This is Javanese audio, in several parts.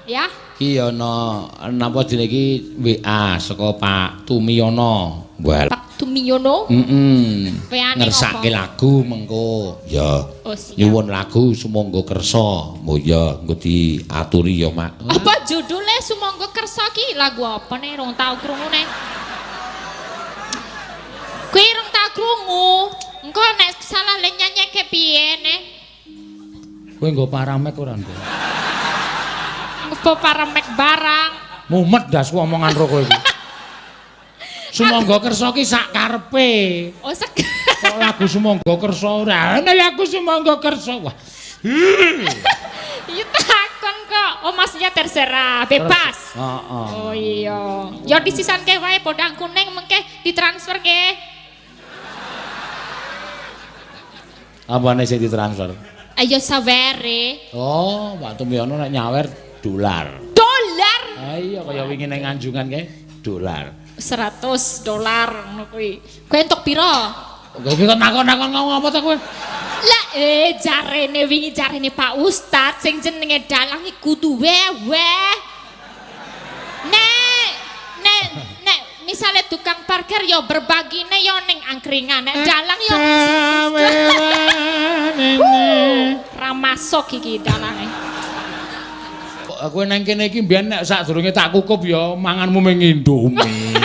Ya. Ki ana napa jenenge iki WA saka Pak Tumiyono. Pak Tumiyono? Ngersake lagu mengko. Ya. Nyuwun lagu sumangga kersa. Mo ya engko diaturi ya, Mak. Apa judule sumangga kersa ki lagu apa nih rong tau krungu nih? Kuwi rong tau krungu. Engko nek salah le nyanyeke piye nih? Kowe nggo paramek ora, Nduk? Apa paramek barang? Mumet das omongan ro kowe iki. Sumangga kersa ki sak karepe. Oh, kok lagu sumangga kersa ora ana lagu sumangga kersa. Wah. Iya takon kok. Oh, maksudnya terserah, bebas. Heeh. Oh iya. Ya disisanke wae podang kuning mengke ditransfer ke. Apane sing ditransfer? Ayo sawere. Oh, Pak Tumiyono nek nyawer dolar. Dolar. Ah iya kaya wingi ning anjungan kae dolar. $100 ngono kuwi. Kowe entuk pira? Kowe iki kok nakon-nakon ngomong apa ta kowe? Lah jarene wingi jarene Pak Ustad sing jenenge dalang iku duwe weh. Nek misale tukang parkir ya berbagine ya ning angkringan. Nek dalang ya ra masuk iki dalange. Kowe nang kene iki mbiyen nek sadurunge tak kukup ya manganmu ming Indomie.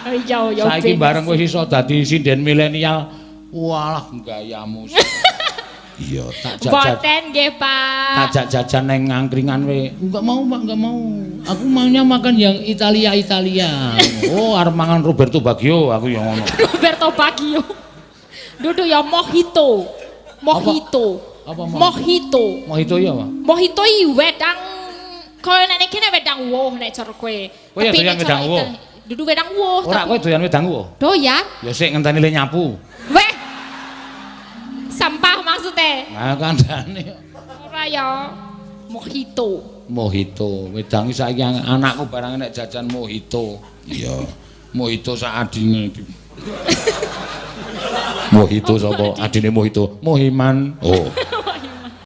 Iya ya. Saiki bareng kowe iso dadi sinden milenial. Walah gayamu. Iya, tak jajan. Boten nggih, Pak. Tak jajan nang angkringan we. Enggak mau, Pak, enggak mau. Aku maunya makan yang Italia. Oh, arep mangan Roberto Baggio, aku yang ngono. Roberto Baggio. Dudu ya mojito. Apa mojito? Mojito ya, Pak. Mojito iki wedang koyo nek kene wedang woh nek cara kowe. Kowe ya doyan wedang woh. Dudu wedang woh. Ora kowe doyan wedang woh. Doyan? Ya sik ngenteni le nyapu. Weh. Sampah maksudnya. Nah, kandhane. Ora ya. Mojito. Wedangi saiki anakku barang nek jajan mojito. Iya. Mojito sak adine iki. Mojito sapa? Adine mojito. Mohiman. Oh.